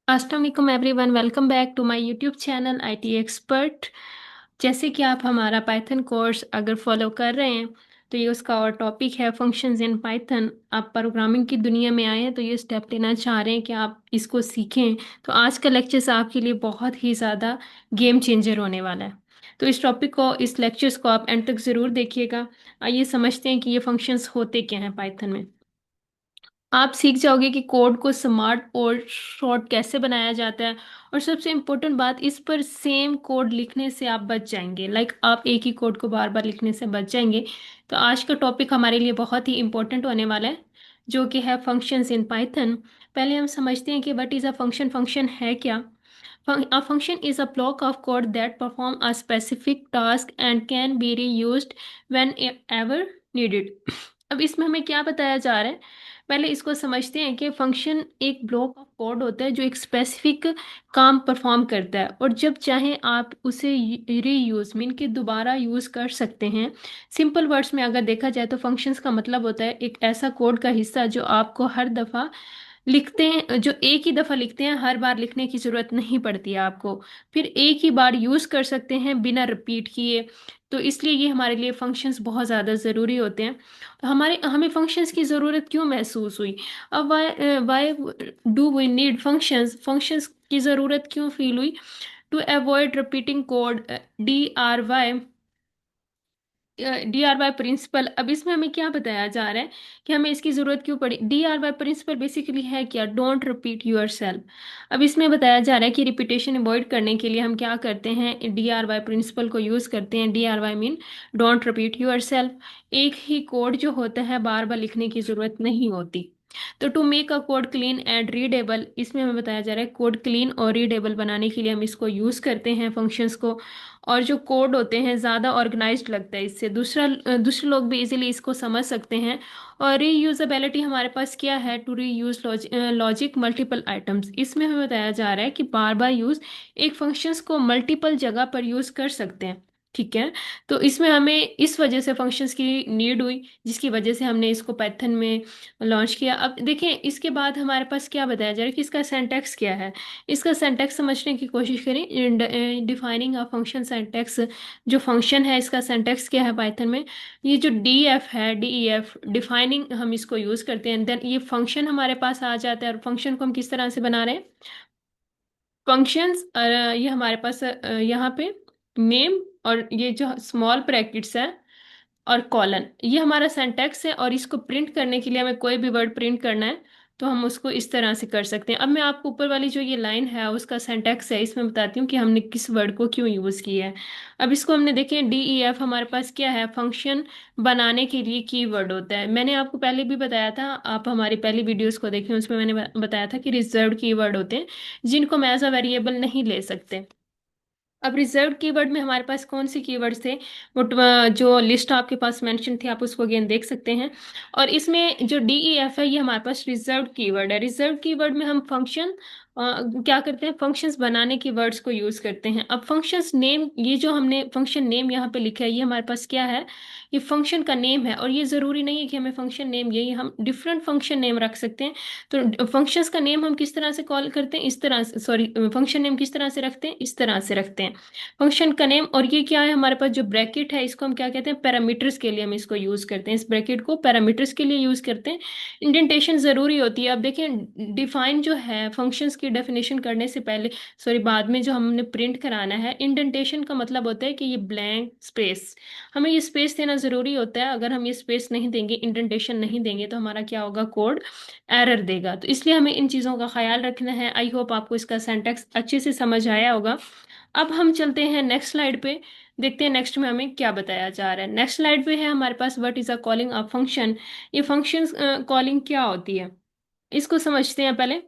अस्सलाम वालेकुम everyone, welcome back to my YouTube channel IT expert. जैसे कि आप हमारा पाइथन कोर्स अगर फॉलो कर रहे हैं तो ये उसका और टॉपिक है फंक्शंस इन पाइथन। आप प्रोग्रामिंग की दुनिया में आए हैं तो ये स्टेप लेना चाह रहे हैं कि आप इसको सीखें। तो आज का लेक्चर्स आपके लिए बहुत ही ज़्यादा गेम चेंजर होने वाला है। तो इस टॉपिक को, इस लेक्चर्स को आप एंड तक ज़रूर देखिएगा। आइए समझते हैं कि ये फंक्शंस होते क्या हैं पाइथन में। आप सीख जाओगे कि कोड को स्मार्ट और शॉर्ट कैसे बनाया जाता है। और सबसे इम्पोर्टेंट बात, इस पर सेम कोड लिखने से आप बच जाएंगे। आप एक ही कोड को बार बार लिखने से बच जाएंगे। तो आज का टॉपिक हमारे लिए बहुत ही इम्पोर्टेंट होने वाला है, जो कि है फंक्शंस इन पाइथन। पहले हम समझते हैं कि what is a function. Function है क्या? A function is a block of code that perform a specific task and can be reused whenever needed। अब इसमें हमें क्या बताया जा रहा है, पहले इसको समझते हैं कि फंक्शन एक ब्लॉक ऑफ कोड होता है जो एक स्पेसिफिक काम परफॉर्म करता है, और जब चाहें आप उसे रीयूज मीन के दोबारा यूज कर सकते हैं। सिंपल वर्ड्स में अगर देखा जाए तो फंक्शंस का मतलब होता है एक ऐसा कोड का हिस्सा जो आपको हर दफा लिखते हैं, जो एक ही दफा लिखते हैं, हर बार लिखने की जरूरत नहीं पड़ती है आपको। फिर एक ही बार यूज कर सकते हैं बिना रिपीट किए। तो इसलिए ये हमारे लिए फंक्शंस बहुत ज़्यादा ज़रूरी होते हैं। तो हमारे हमें फंक्शंस की ज़रूरत क्यों महसूस हुई? अब why why do we need functions? Functions की ज़रूरत क्यों फील हुई? To avoid repeating code, D R Y principle. अब इसमें हमें क्या बताया जा रहा है कि हमें इसकी जरूरत क्यों पड़ी? D R Y principle basically है क्या? Don't repeat yourself. अब इसमें बताया जा रहा है कि रिपीटेशन अवॉइड करने के लिए हम क्या करते हैं, डी आर वाई प्रिंसिपल को यूज करते हैं। D R Y mean don't repeat yourself. एक ही कोड जो होता है बार बार लिखने की जरूरत नहीं होती। तो to make a code clean and readable, इसमें हमें बताया जा रहा है कोड क्लीन और रीडेबल बनाने के लिए हम इसको यूज करते हैं फंक्शंस को। और जो कोड होते हैं ज़्यादा ऑर्गेनाइज्ड लगता है इससे, दूसरे लोग भी इजीली इसको समझ सकते हैं। और रीयूजेबिलिटी हमारे पास क्या है? टू री यूज लॉजिक मल्टीपल आइटम्स, इसमें हमें बताया जा रहा है कि बार बार यूज एक फंक्शंस को मल्टीपल जगह पर यूज कर सकते हैं। ठीक है। तो इसमें हमें इस वजह से फंक्शंस की नीड हुई, जिसकी वजह से हमने इसको पाइथन में लॉन्च किया। अब देखें इसके बाद हमारे पास क्या बताया जा रहा है कि इसका सिंटैक्स क्या है। इसका सिंटैक्स समझने की कोशिश करें। डिफाइनिंग अ फंक्शन सिंटैक्स, जो फंक्शन है इसका सिंटैक्स क्या है पाइथन में? ये जो डी एफ है, डी ई एफ डिफाइनिंग, हम इसको यूज करते हैं। देन ये फंक्शन हमारे पास आ जाता है। और फंक्शन को हम किस तरह से बना रहे हैं? फंक्शंस, ये हमारे पास यहाँ पे नेम, और ये जो स्मॉल ब्रैकेट्स है और कॉलन, ये हमारा सिंटैक्स है। और इसको प्रिंट करने के लिए हमें कोई भी वर्ड प्रिंट करना है तो हम उसको इस तरह से कर सकते हैं। अब मैं आपको ऊपर वाली जो ये लाइन है उसका सिंटैक्स है, इसमें बताती हूँ कि हमने किस वर्ड को क्यों यूज किया है। अब इसको हमने देखें, डी ई एफ हमारे पास क्या है? फंक्शन बनाने के लिए कीवर्ड होता है। मैंने आपको पहले भी बताया था, आप हमारी पहली वीडियोस को देखें, उसमें मैंने बताया था कि रिजर्व्ड कीवर्ड होते हैं जिनको हम एज अ वेरिएबल नहीं ले सकते। अब रिजर्व कीवर्ड में हमारे पास कौन से कीवर्ड्स थे? वो जो लिस्ट आपके पास मेंशन थी, आप उसको अगेन देख सकते हैं। और इसमें जो डी ई एफ है ये हमारे पास रिजर्व कीवर्ड है। रिजर्व कीवर्ड में हम फंक्शन क्या करते हैं, फंक्शंस बनाने की वर्ड्स को यूज करते हैं। अब फंक्शंस नेम, ये जो हमने फंक्शन नेम यहाँ पे लिखा है, ये हमारे पास क्या है? ये फंक्शन का नेम है। और ये जरूरी नहीं है कि हमें फंक्शन नेम, यही हम डिफरेंट फंक्शन नेम रख सकते हैं। तो फंक्शंस का नेम हम किस तरह से कॉल करते हैं? इस तरह से, सॉरी, फंक्शन नेम किस तरह से रखते हैं? इस तरह से रखते हैं फंक्शन का नेम। और ये क्या है हमारे पास? जो ब्रैकेट है इसको हम क्या कहते हैं? पैरामीटर्स के लिए हम इसको यूज करते हैं। इस ब्रैकेट को पैरामीटर्स के लिए यूज करते हैं। इंडेंटेशन जरूरी होती है। अब देखें, डिफाइन जो है फंक्शंस की डेफिनेशन करने से पहले, सॉरी, बाद में जो हमने प्रिंट कराना है, इंडेंटेशन का मतलब होता है कि ये ब्लैंक स्पेस, हमें ये स्पेस देना जरूरी होता है। अगर हम ये स्पेस नहीं देंगे, इंडेंटेशन नहीं देंगे, तो हमारा क्या होगा? कोड एरर देगा। तो इसलिए हमें इन चीज़ों का ख्याल रखना है। आई होप आपको इसका सिंटैक्स अच्छे से समझ आया होगा। अब हम चलते हैं नेक्स्ट स्लाइड पे, देखते हैं नेक्स्ट में हमें क्या बताया जा रहा है। नेक्स्ट स्लाइड पे है हमारे पास what is a calling a function. ये फंक्शन कॉलिंग क्या होती है, इसको समझते हैं पहले।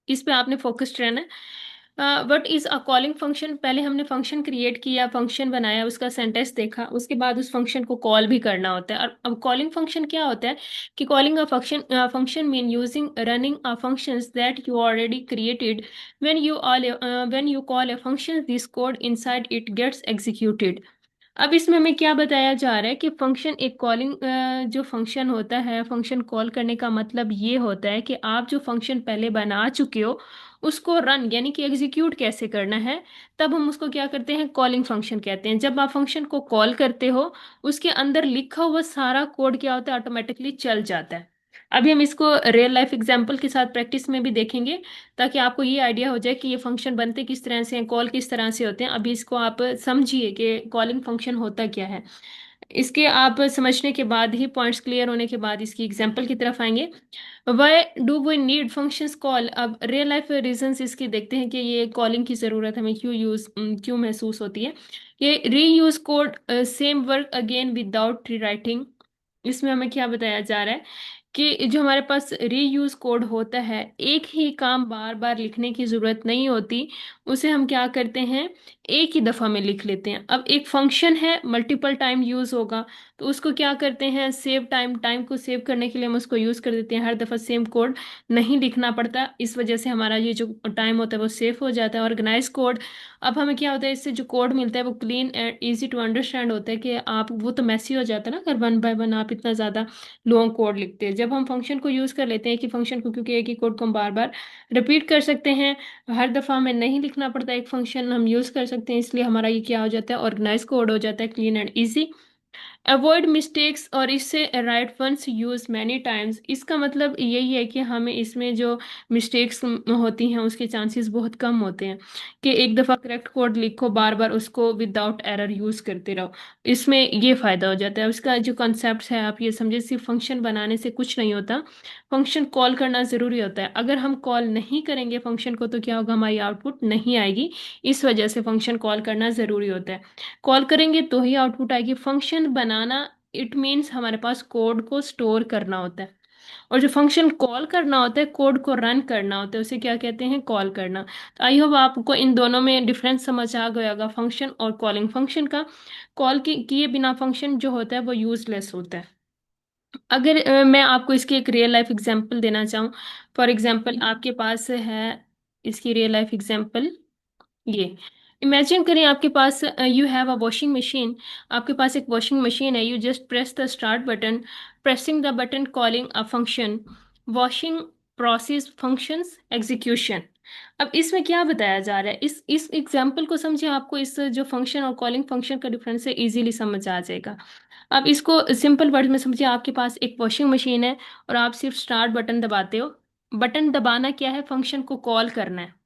इस पे आपने फोकस्ड रहना है। What is a calling function, पहले हमने फंक्शन क्रिएट किया, फंक्शन बनाया, उसका सेंटेंस देखा, उसके बाद उस फंक्शन को कॉल भी करना होता है। और अब कॉलिंग फंक्शन क्या होता है कि calling a function mean using running a functions that you already created. When you call a function, this code inside it gets executed. अब इसमें हमें क्या बताया जा रहा है कि फंक्शन एक कॉलिंग जो फंक्शन होता है, फंक्शन कॉल करने का मतलब ये होता है कि आप जो फंक्शन पहले बना चुके हो उसको रन यानी कि एग्जीक्यूट कैसे करना है, तब हम उसको क्या करते हैं, कॉलिंग फंक्शन कहते हैं। जब आप फंक्शन को कॉल करते हो उसके अंदर लिखा हुआ सारा कोड क्या होता है, ऑटोमेटिकली चल जाता है। अभी हम इसको रियल लाइफ एग्जांपल के साथ प्रैक्टिस में भी देखेंगे, ताकि आपको ये आइडिया हो जाए कि ये फंक्शन बनते किस तरह से हैं, कॉल किस तरह से होते हैं। अभी इसको आप समझिए कि कॉलिंग फंक्शन होता क्या है। इसके आप समझने के बाद ही, पॉइंट्स क्लियर होने के बाद इसकी एग्जांपल की तरफ आएंगे। Why do we need functions call, अब रियल लाइफ रीजंस इसके देखते हैं कि ये कॉलिंग की ज़रूरत हमें क्यों महसूस होती है। ये reuse code same work again without rewriting. इसमें हमें क्या बताया जा रहा है कि जो हमारे पास रीयूज कोड होता है, एक ही काम बार बार लिखने की जरूरत नहीं होती, उसे हम क्या करते हैं, एक ही दफा में लिख लेते हैं। अब एक फंक्शन है, मल्टीपल टाइम यूज होगा, तो उसको क्या करते हैं, सेव टाइम, टाइम को सेव करने के लिए हम उसको यूज कर देते हैं, हर दफा सेम कोड नहीं लिखना पड़ता। इस वजह से हमारा ये जो टाइम होता है वो सेव हो जाता है। ऑर्गेनाइज कोड, अब हमें क्या होता है, इससे जो कोड मिलता है वो clean and easy to understand होता है, कि आप वो तो मैसी हो जाता है ना अगर वन बाय वन आप इतना ज्यादा लॉन्ग कोड लिखते हैं। जब हम फंक्शन को यूज कर लेते हैं कि फंक्शन को, क्योंकि एक ही कोड को हम बार बार रिपीट कर सकते हैं, हर दफा हमें नहीं लिखना पड़ता, एक फंक्शन हम यूज कर सकते हैं, इसलिए हमारा ये क्या हो जाता है, ऑर्गेनाइज कोड हो जाता है, clean and easy. Avoid mistakes, और इससे write once use many times, इसका मतलब यही है कि हमें इसमें जो मिस्टेक्स होती हैं उसके चांसेस बहुत कम होते हैं, कि एक दफ़ा करेक्ट कोड लिखो, बार बार उसको विदाउट एरर यूज करते रहो, इसमें ये फायदा हो जाता है। उसका जो कॉन्सेप्ट है आप ये समझे, सिर्फ फंक्शन बनाने से कुछ नहीं होता, फंक्शन कॉल करना जरूरी होता है। अगर हम कॉल नहीं करेंगे फंक्शन को तो क्या होगा, हमारी आउटपुट नहीं आएगी। इस वजह से फंक्शन कॉल करना जरूरी होता है। कॉल करेंगे तो ही आउटपुट आएगी। फंक्शन बनाना, इट मीन्स हमारे पास कोड को स्टोर करना होता है, और जो फंक्शन कॉल करना होता है, कोड को रन करना होता है, उसे क्या कहते हैं, कॉल करना। तो आई होप आपको इन दोनों में डिफरेंस समझ आ गया होगा, फंक्शन और कॉलिंग। फंक्शन का कॉल किए बिना फंक्शन जो होता है वो यूजलेस होता है। अगर मैं आपको इसकी एक रियल लाइफ एग्जांपल देना चाहूँ, फॉर एग्जांपल आपके पास है इसकी रियल लाइफ एग्जांपल, ये इमेजिन करें आपके पास, you have a washing machine, आपके पास एक वॉशिंग मशीन है, you just press the start button, pressing the button calling a function, washing process functions execution. अब इसमें क्या बताया जा रहा है, इस एग्जाम्पल को समझे, आपको इस जो फंक्शन और कॉलिंग फंक्शन का डिफरेंस है इजीली समझ आ जाएगा। अब इसको सिंपल वर्ड में समझिए, आपके पास एक वॉशिंग मशीन है और आप सिर्फ स्टार्ट बटन दबाते हो। बटन दबाना क्या है, फंक्शन को कॉल करना है।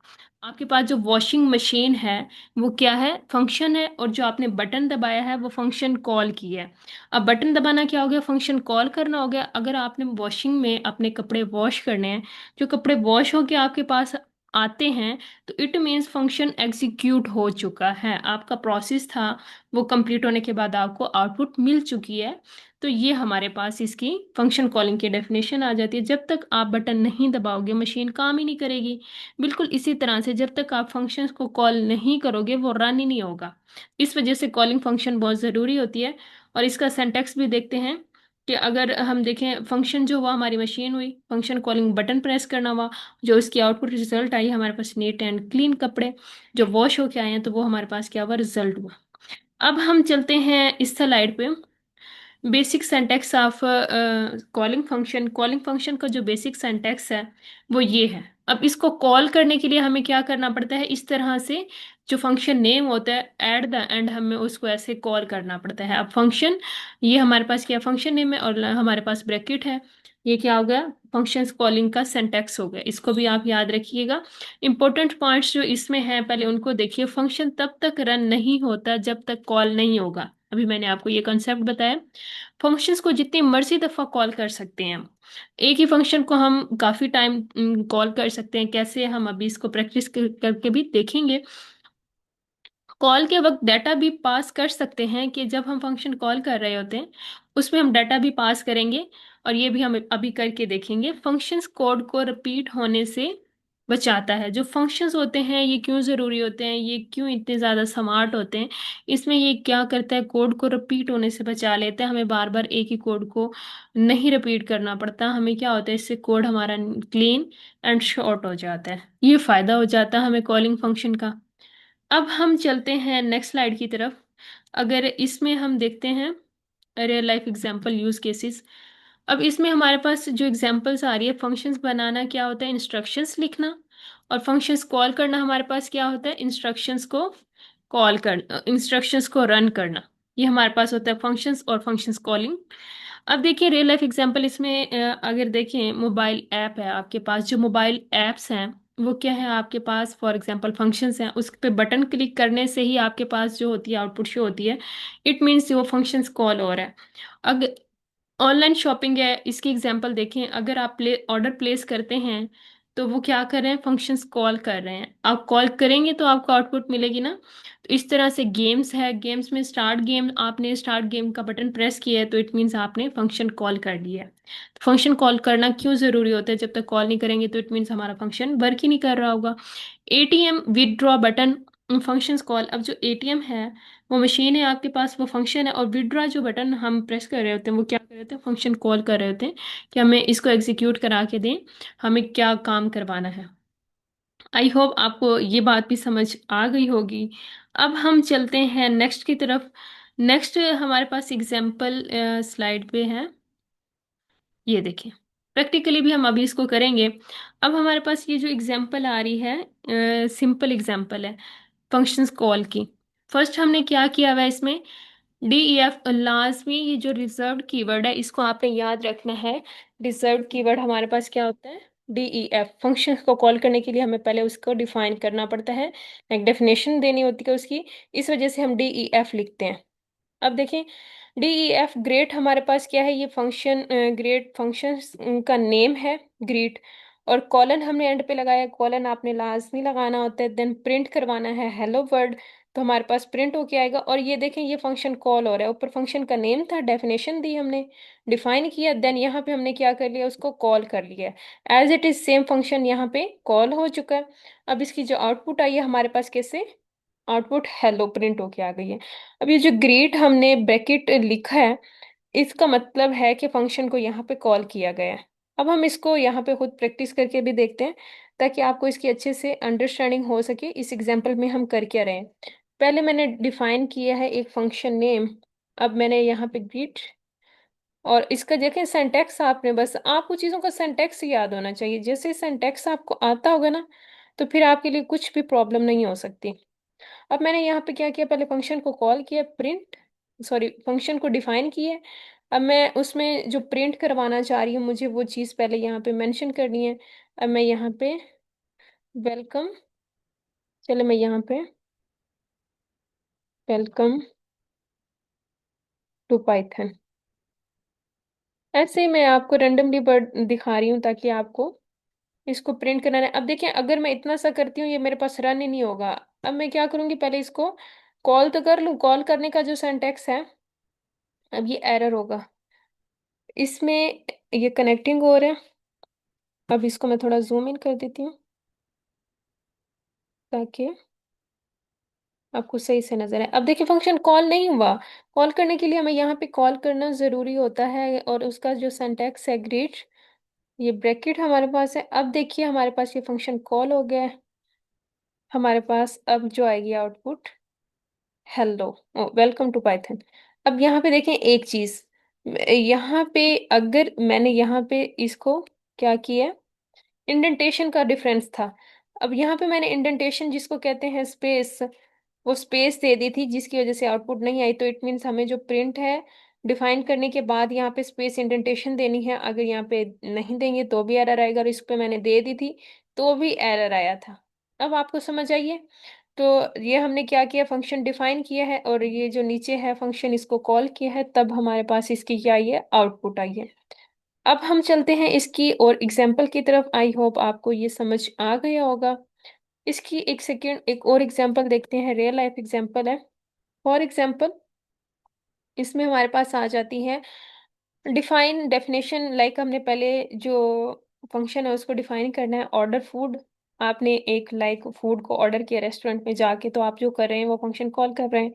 आपके पास जो वॉशिंग मशीन है वो क्या है, फंक्शन है, और जो आपने बटन दबाया है वो फंक्शन कॉल की है। अब बटन दबाना क्या हो गया, फंक्शन कॉल करना हो गया। अगर आपने वॉशिंग में अपने कपड़े वॉश करने हैं, जो कपड़े वॉश होके आपके पास आते हैं, तो इट मीन्स फंक्शन एग्जीक्यूट हो चुका है, आपका प्रोसेस था वो कंप्लीट होने के बाद आपको आउटपुट मिल चुकी है। तो ये हमारे पास इसकी फंक्शन कॉलिंग की डेफिनेशन आ जाती है। जब तक आप बटन नहीं दबाओगे मशीन काम ही नहीं करेगी। बिल्कुल इसी तरह से जब तक आप फंक्शंस को कॉल नहीं करोगे वो रन ही नहीं होगा। इस वजह से कॉलिंग फंक्शन बहुत ज़रूरी होती है। और इसका सिंटैक्स भी देखते हैं, कि अगर हम देखें, फंक्शन जो हुआ हमारी मशीन हुई, फंक्शन कॉलिंग बटन प्रेस करना हुआ, जो इसकी आउटपुट रिजल्ट आई हमारे पास नीट एंड क्लीन कपड़े जो वॉश होके आए हैं, तो वो हमारे पास क्या हुआ, रिजल्ट हुआ। अब हम चलते हैं इस स्लाइड पे, basic syntax of calling function. Calling function का जो बेसिक सिंटैक्स है वो ये है। अब इसको कॉल करने के लिए हमें क्या करना पड़ता है, इस तरह से जो फंक्शन नेम होता है एट द एंड हमें उसको ऐसे कॉल करना पड़ता है। अब फंक्शन, ये हमारे पास क्या फंक्शन नेम है और हमारे पास ब्रैकेट है, ये क्या हो गया, फंक्शंस कॉलिंग का सिंटैक्स हो गया। इसको भी आप याद रखिएगा। इंपॉर्टेंट पॉइंट्स जो इसमें हैं पहले उनको देखिए। फंक्शन तब तक रन नहीं होता जब तक कॉल नहीं होगा। अभी मैंने आपको ये कंसेप्ट बताया। फंक्शंस को जितनी मर्जी दफा कॉल कर सकते हैं हम। एक ही फंक्शन को हम काफी टाइम कॉल कर सकते हैं। कैसे, हम अभी इसको प्रैक्टिस करके भी देखेंगे। कॉल के वक्त डाटा भी पास कर सकते हैं, कि जब हम फंक्शन कॉल कर रहे होते हैं उसमें हम डाटा भी पास करेंगे, और ये भी हम अभी करके देखेंगे। फंक्शंस कोड को रिपीट होने से बचाता है। जो फंक्शंस होते हैं ये क्यों ज़रूरी होते हैं, ये क्यों इतने ज़्यादा स्मार्ट होते हैं, इसमें ये क्या करता है, कोड को रिपीट होने से बचा लेता है। हमें बार बार एक ही कोड को नहीं रिपीट करना पड़ता। हमें क्या होता है, इससे कोड हमारा क्लीन एंड शॉर्ट हो जाता है। ये फ़ायदा हो जाता है हमें कॉलिंग फंक्शन का। अब हम चलते हैं नेक्स्ट स्लाइड की तरफ। अगर इसमें हम देखते हैं real life example use cases, अब इसमें हमारे पास जो एग्जांपल्स आ रही है, फंक्शंस बनाना क्या होता है, इंस्ट्रक्शंस लिखना, और फंक्शंस कॉल करना हमारे पास क्या होता है, इंस्ट्रक्शंस को कॉल करना, इंस्ट्रक्शंस को रन करना। ये हमारे पास होता है फंक्शंस और फंक्शंस कॉलिंग। अब देखिए रियल लाइफ एग्जांपल इसमें अगर देखें मोबाइल ऐप है आपके पास, जो मोबाइल ऐप्स हैं वो क्या है आपके पास, फॉर एग्जांपल फंक्शंस हैं, उस पे बटन क्लिक करने से ही आपके पास जो होती है आउटपुट शो होती है। इट मीन्स वो फंक्शंस कॉल हो रहा है। अगर ऑनलाइन शॉपिंग है, इसकी एग्जांपल देखें, अगर आप ऑर्डर प्लेस करते हैं तो वो क्या कर रहे हैं, फंक्शंस कॉल कर रहे हैं, आप कॉल करेंगे तो आपको आउटपुट मिलेगी ना। तो इस तरह से गेम्स है, गेम्स में स्टार्ट गेम, आपने स्टार्ट गेम का बटन प्रेस किया है तो इट मीन्स आपने फंक्शन कॉल कर लिया है। तो फंक्शन कॉल करना क्यों ज़रूरी होता है, जब तक कॉल नहीं करेंगे तो इट मीन्स हमारा फंक्शन वर्क ही नहीं कर रहा होगा। ATM withdraw button, functions call, अब जो एटीएम है वो मशीन है आपके पास, वो फंक्शन है, और विदड्रॉ जो बटन हम प्रेस कर रहे होते हैं वो क्या कर रहे होते हैं, फंक्शन कॉल कर रहे होते हैं कि हमें इसको एग्जीक्यूट करा के दें, हमें क्या काम करवाना है। आई होप आपको ये बात भी समझ आ गई होगी। अब हम चलते हैं नेक्स्ट की तरफ। नेक्स्ट हमारे पास एग्जाम्पल स्लाइड पे है, ये देखिए, प्रैक्टिकली भी हम अभी इसको करेंगे। अब हमारे पास ये जो एग्जाम्पल आ रही है, सिंपल एग्जाम्पल है फंक्शंस कॉल की। फर्स्ट हमने क्या किया हुआ है इसमें, डी ई एफ, लाजमी ये जो रिजर्व्ड कीवर्ड है इसको आपने याद रखना है। रिजर्व्ड कीवर्ड हमारे पास क्या होता है, डी ई एफ। फंक्शन को कॉल करने के लिए हमें पहले उसको डिफाइन करना पड़ता है, एक डेफिनेशन देनी होती है उसकी, इस वजह से हम डी ई एफ लिखते हैं। अब देखें डी ई एफ ग्रेट हमारे पास क्या है, ये फंक्शन ग्रेट फंक्शन का नेम है ग्रीट, और कॉलन हमने एंड पे लगाया, कॉलन आपने लाजमी लगाना होता है, देन प्रिंट करवाना है हेलो वर्ल्ड, तो हमारे पास प्रिंट होके आएगा। और ये देखें ये फंक्शन कॉल हो रहा है, ऊपर फंक्शन का नेम था, डेफिनेशन दी हमने, डिफाइन किया, देन यहाँ पे हमने क्या कर लिया, उसको कॉल कर लिया, as it is same function यहाँ पे कॉल हो चुका है। अब इसकी जो आउटपुट आई है हमारे पास कैसे, आउटपुट हेलो प्रिंट होके आ गई है। अब ये जो ग्रीट हमने ब्रैकेट लिखा है, इसका मतलब है कि फंक्शन को यहाँ पे कॉल किया गया है। अब हम इसको यहाँ पे खुद प्रैक्टिस करके भी देखते हैं, ताकि आपको इसकी अच्छे से अंडरस्टैंडिंग हो सके इस एग्जाम्पल में हम कर क्या रहे हैं। पहले मैंने डिफाइन किया है एक फंक्शन नेम, अब मैंने यहाँ पे ग्रीट, और इसका देखें सिंटैक्स, आपने बस आपको चीज़ों का सिंटैक्स याद होना चाहिए, जैसे सिंटैक्स आपको आता होगा ना तो फिर आपके लिए कुछ भी प्रॉब्लम नहीं हो सकती। अब मैंने यहाँ पे क्या किया, पहले फंक्शन को कॉल किया, प्रिंट, सॉरी फंक्शन को डिफाइन किया। अब मैं उसमें जो प्रिंट करवाना चाह रही हूँ मुझे वो चीज़ पहले यहाँ पे मेंशन करनी है। अब मैं यहाँ पे वेलकम, चलो मैं यहाँ पे वेलकम टू पाइथन, ऐसे ही मैं आपको रेंडमली वर्ड दिखा रही हूँ ताकि आपको इसको प्रिंट कराना है। अब देखिए अगर मैं इतना सा करती हूँ ये मेरे पास रन ही नहीं होगा। अब मैं क्या करूँगी, पहले इसको कॉल तो कर लूँ, कॉल करने का जो सिंटैक्स है, अब ये एरर होगा इसमें, ये कनेक्टिंग हो रहा है। अब इसको मैं थोड़ा जूम इन कर देती हूँ ताकि आपको सही से नजर आए। अब देखिए फंक्शन कॉल नहीं हुआ, कॉल करने के लिए हमें यहाँ पे कॉल करना जरूरी होता है, और उसका जो सिंटैक्स है ग्रीट, ये ब्रैकेट हमारे पास है। अब देखिए हमारे पास ये फंक्शन कॉल हो गया है, हमारे पास अब जो आएगी output hello, welcome to Python. अब यहाँ पे देखें एक चीज, यहाँ पे अगर मैंने यहाँ पे इसको क्या किया, इंडेंटेशन का डिफरेंस था। अब यहाँ पे मैंने इंडेंटेशन जिसको कहते हैं स्पेस, वो स्पेस दे दी थी जिसकी वजह से आउटपुट नहीं आई, तो इट मीन्स हमें जो प्रिंट है डिफाइन करने के बाद यहाँ पे स्पेस इंडेंटेशन देनी है, अगर यहाँ पे नहीं देंगे तो भी एरर आएगा, और इस पे मैंने दे दी थी तो भी एरर आया था। अब आपको समझ आइए, तो ये हमने क्या किया, फंक्शन डिफाइन किया है और ये जो नीचे है फंक्शन इसको कॉल किया है, तब हमारे पास इसकी क्या आई है, आउटपुट आई है। अब हम चलते हैं इसकी और एग्जाम्पल की तरफ, आई होप आपको ये समझ आ गया होगा। इसकी एक सेकेंड एक और एग्जाम्पल देखते हैं, रियल लाइफ एग्जाम्पल है। फॉर एग्जाम्पल इसमें हमारे पास आ जाती है डिफाइन डेफिनेशन, लाइक हमने पहले जो फंक्शन है उसको डिफाइन करना है, ऑर्डर फूड, आपने एक लाइक फूड को ऑर्डर किया रेस्टोरेंट में जाके, तो आप जो कर रहे हैं वो फंक्शन कॉल कर रहे हैं।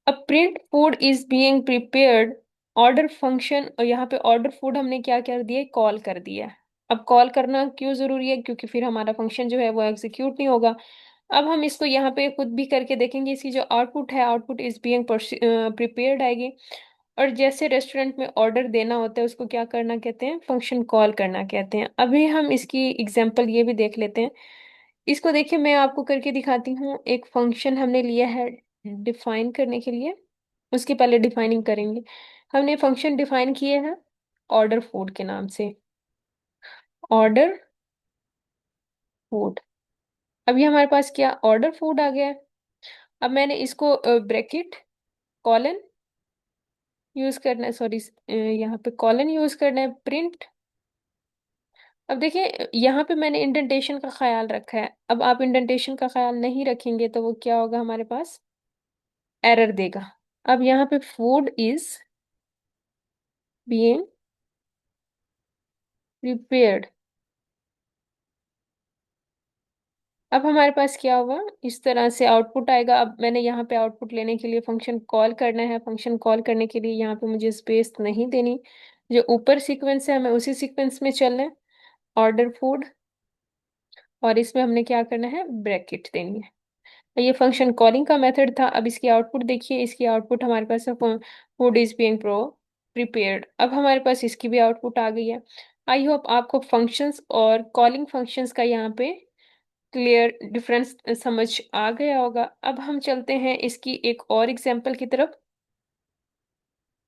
अब print food is being prepared, order function, और यहाँ पे ऑर्डर फूड हमने क्या कर दिया, कॉल कर दिया। अब कॉल करना क्यों जरूरी है, क्योंकि फिर हमारा फंक्शन जो है वो एग्जीक्यूट नहीं होगा। अब हम इसको यहाँ पे खुद भी करके देखेंगे, इसकी जो आउटपुट है, आउटपुट इज बीइंग प्रिपेयर्ड आएगी। और जैसे रेस्टोरेंट में ऑर्डर देना होता है उसको क्या करना कहते हैं, फंक्शन कॉल करना कहते हैं। अभी हम इसकी एग्जांपल ये भी देख लेते हैं। इसको देखिए, मैं आपको करके दिखाती हूँ। एक फंक्शन हमने लिया है डिफाइन करने के लिए, उसकी पहले डिफाइनिंग करेंगे। हमने फंक्शन डिफाइन किए हैं ऑर्डर फूड के नाम से, ऑर्डर फूड। अभी हमारे पास क्या ऑर्डर फूड आ गया है। अब मैंने इसको ब्रैकेट कॉलन यूज करना है, सॉरी यहाँ पे कॉलन यूज करना है, प्रिंट। अब देखिए यहाँ पे मैंने इंडेंटेशन का ख्याल रखा है। अब आप इंडेंटेशन का ख्याल नहीं रखेंगे तो वो क्या होगा, हमारे पास एरर देगा। अब यहाँ पे फूड इज बीइंग प्रिपेयर्ड। अब हमारे पास क्या होगा, इस तरह से आउटपुट आएगा। अब मैंने यहाँ पे आउटपुट लेने के लिए फंक्शन कॉल करना है। फंक्शन कॉल करने के लिए यहाँ पे मुझे स्पेस नहीं देनी, जो ऊपर सीक्वेंस है हमें उसी सीक्वेंस में चलना है, ऑर्डर फूड। और इसमें हमने क्या करना है, ब्रैकेट देनी है। ये फंक्शन कॉलिंग का मेथड था। अब इसकी आउटपुट देखिए, इसकी आउटपुट हमारे पास है फूड इज बीइंग प्रिपेयर्ड। अब हमारे पास इसकी भी आउटपुट आ गई है। आई होप आपको फंक्शंस और कॉलिंग फंक्शंस का यहाँ पे क्लियर डिफरेंस समझ आ गया होगा। अब हम चलते हैं इसकी एक और एग्जांपल की तरफ।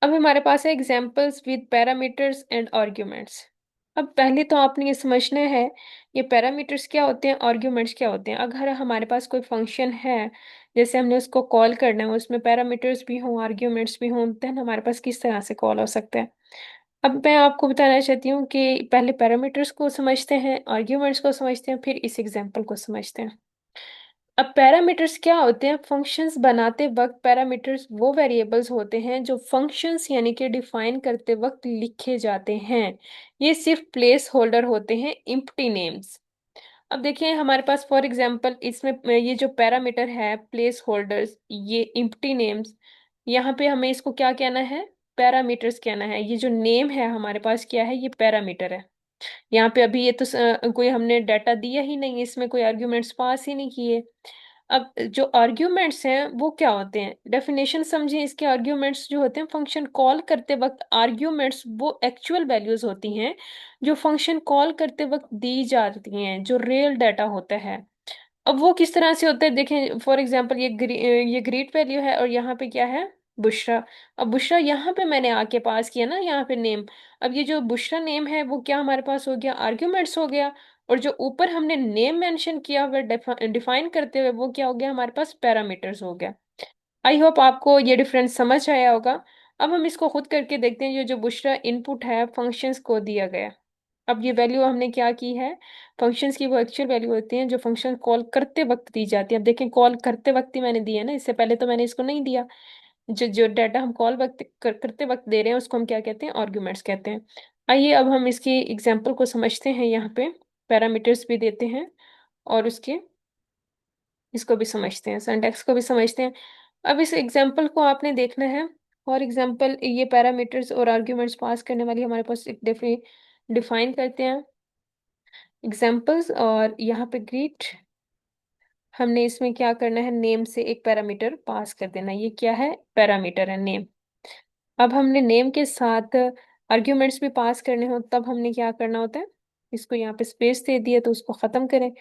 अब हमारे पास है examples with parameters and arguments. अब पहले तो आपने ये समझना है ये पैरामीटर्स क्या होते हैं, आर्ग्यूमेंट्स क्या होते हैं। अगर हमारे पास कोई फंक्शन है, जैसे हमने उसको कॉल करना है, उसमें पैरामीटर्स भी हों आर्ग्यूमेंट्स भी हों, देन हमारे पास किस तरह से कॉल हो सकता है। अब मैं आपको बताना चाहती हूँ कि पहले पैरामीटर्स को समझते हैं, आर्ग्यूमेंट्स को समझते हैं, फिर इस एग्जाम्पल को समझते हैं। अब पैरामीटर्स क्या होते हैं, फंक्शंस बनाते वक्त पैरामीटर्स वो वेरिएबल्स होते हैं जो फंक्शंस यानी कि डिफाइन करते वक्त लिखे जाते हैं। ये सिर्फ प्लेस होल्डर होते हैं, इम्प्टी नेम्स। अब देखिए हमारे पास फॉर एग्जांपल इसमें ये जो पैरामीटर है प्लेस होल्डर्स, ये इम्प्टी नेम्स, यहाँ पे हमें इसको क्या कहना है, पैरामीटर्स कहना है। ये जो नेम है हमारे पास क्या है, ये पैरामीटर है। यहाँ पे अभी ये तो कोई हमने डाटा दिया ही नहीं, इसमें कोई आर्ग्यूमेंट्स पास ही नहीं किए। अब जो आर्ग्यूमेंट्स हैं वो क्या होते हैं, डेफिनेशन समझिए इसके। आर्ग्यूमेंट्स जो होते हैं फंक्शन कॉल करते वक्त, आर्ग्यूमेंट्स वो एक्चुअल वैल्यूज होती हैं जो फंक्शन कॉल करते वक्त दी जाती हैं, जो रियल डाटा होता है। अब वो किस तरह से होता है, देखें फॉर एग्जांपल ये ग्रीट वैल्यू है और यहाँ पे क्या है, बुशरा। अब बुशरा यहाँ पे मैंने आके पास किया ना, यहाँ पे नेम। अब ये जो बुशरा नेम है वो क्या हमारे पास हो गया, आर्ग्यूमेंट्स हो गया। और जो ऊपर हमने नेम मेंशन किया हुआ डिफाइन करते हुए, वो क्या हो गया, हमारे पास पैरामीटर्स हो गया। आई होप आपको ये डिफरेंस समझ आया होगा। अब हम इसको खुद करके देखते हैं। ये जो बुशरा इनपुट है फंक्शंस को दिया गया। अब ये वैल्यू हमने क्या की है, फंक्शंस की वो एक्चुअल वैल्यू होती हैं जो फंक्शन कॉल करते वक्त दी जाती है। अब देखें कॉल करते वक्त ही मैंने दी है ना, इससे पहले तो मैंने इसको नहीं दिया। जो जो डाटा हम कॉल करते वक्त दे रहे हैं उसको हम क्या कहते हैं, आर्ग्यूमेंट्स कहते हैं। आइए अब हम इसकी एग्जांपल को समझते हैं। यहाँ पे पैरामीटर्स भी देते हैं और उसके इसको भी समझते हैं, सिंटैक्स को भी समझते हैं। अब इस एग्जांपल को आपने देखना है। फॉर एग्जांपल ये पैरामीटर्स और आर्ग्यूमेंट्स पास करने वाली हमारे पास एक डिफाइन करते हैं एग्जांपल्स। और यहाँ पे ग्रीट, हमने इसमें क्या करना है, नेम से एक पैरामीटर पास कर देना। ये क्या है, पैरामीटर है नेम। अब हमने नेम के साथ आर्ग्यूमेंट्स भी पास करने हो तब हमने क्या करना होता है, इसको यहाँ पे स्पेस दे दिया तो उसको खत्म करें।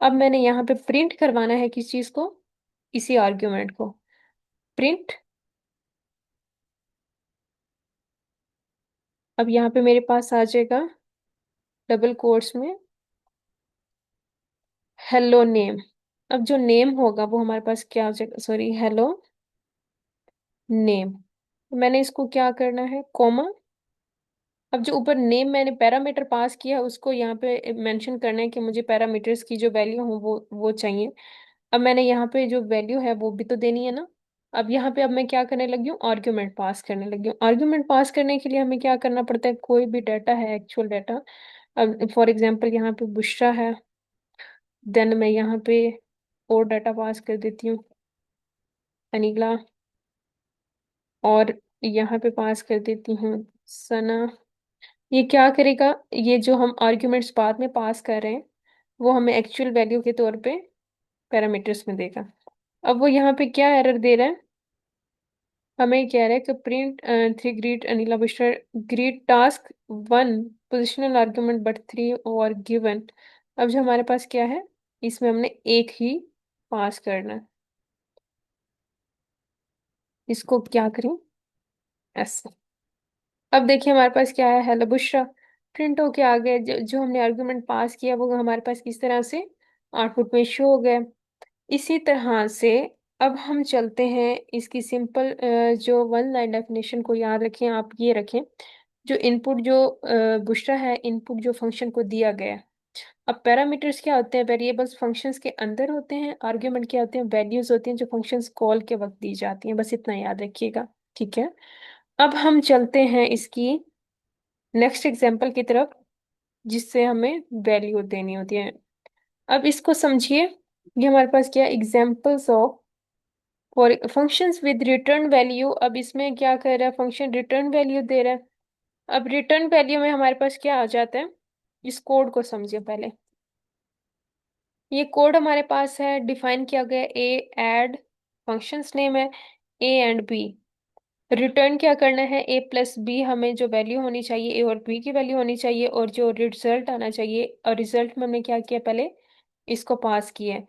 अब मैंने यहाँ पे प्रिंट करवाना है किस चीज को, इसी आर्ग्यूमेंट को, प्रिंट। अब यहाँ पे मेरे पास आ जाएगा डबल कोट्स में हेलो नेम। अब जो नेम होगा वो हमारे पास क्या हो जाएगा, सॉरी हेलो नेम। मैंने इसको क्या करना है, कोमा। अब जो ऊपर नेम मैंने पैरामीटर पास किया उसको यहाँ पे मेंशन करना है कि मुझे पैरामीटर्स की जो वैल्यू हो वो चाहिए। अब मैंने यहाँ पे जो वैल्यू है वो भी तो देनी है ना। अब यहाँ पे अब मैं क्या करने लगी हूँ, आर्ग्यूमेंट पास करने लगी हूँ। आर्ग्यूमेंट पास करने के लिए हमें क्या करना पड़ता है, कोई भी डाटा है एक्चुअल डाटा। अब फॉर एग्जांपल यहाँ पे बुशरा है, देन मैं यहाँ पे और डाटा पास कर देती हूँ, अनिगला। और यहाँ पे पास कर देती हूँ सना। ये क्या करेगा, ये जो हम आर्ग्यूमेंट्स बाद में पास कर रहे हैं वो हमें एक्चुअल वैल्यू के तौर पे पैरामीटर्स में देगा। अब वो यहाँ पे क्या एरर दे रहा है, हमें कह रहा है कि print three greet Anila Bushra greet task one positional argument but three और गिवन। अब जो हमारे पास क्या है, इसमें हमने एक ही पास करना है, इसको क्या करें, ऐसे। अब देखिए हमारे पास क्या है, हेलो बुशरा प्रिंट होके आ गया, जो हमने आर्गुमेंट पास किया वो हमारे पास किस तरह से आउटपुट में शो हो गया। इसी तरह से अब हम चलते हैं इसकी सिंपल जो वन लाइन डेफिनेशन को याद रखें, आप ये रखें, जो इनपुट जो बुशरा है, इनपुट जो फंक्शन को दिया गया है। अब पैरामीटर्स क्या होते हैं, वेरिएबल्स फंक्शंस के अंदर होते हैं, आर्ग्यूमेंट क्या होते हैं, वैल्यूज होती हैं जो फंक्शंस कॉल के वक्त दी जाती हैं, बस इतना याद रखिएगा। ठीक है, अब हम चलते हैं इसकी नेक्स्ट एग्जाम्पल की तरफ, जिससे हमें वैल्यू देनी होती है। अब इसको समझिए, ये हमारे पास क्या examples of for functions with return value. अब इसमें क्या कर रहा है, फंक्शन रिटर्न वैल्यू दे रहा है। अब रिटर्न वैल्यू में हमारे पास क्या आ जाता है, इस कोड को समझिए पहले। ये कोड हमारे पास है, डिफाइन किया गया, ए एड फंक्शंस नेम है ए एंड बी। रिटर्न क्या करना है, ए प्लस बी, हमें जो वैल्यू होनी चाहिए ए और बी की वैल्यू होनी चाहिए, और जो रिजल्ट आना चाहिए, और रिजल्ट में हमने क्या किया, पहले इसको पास किया है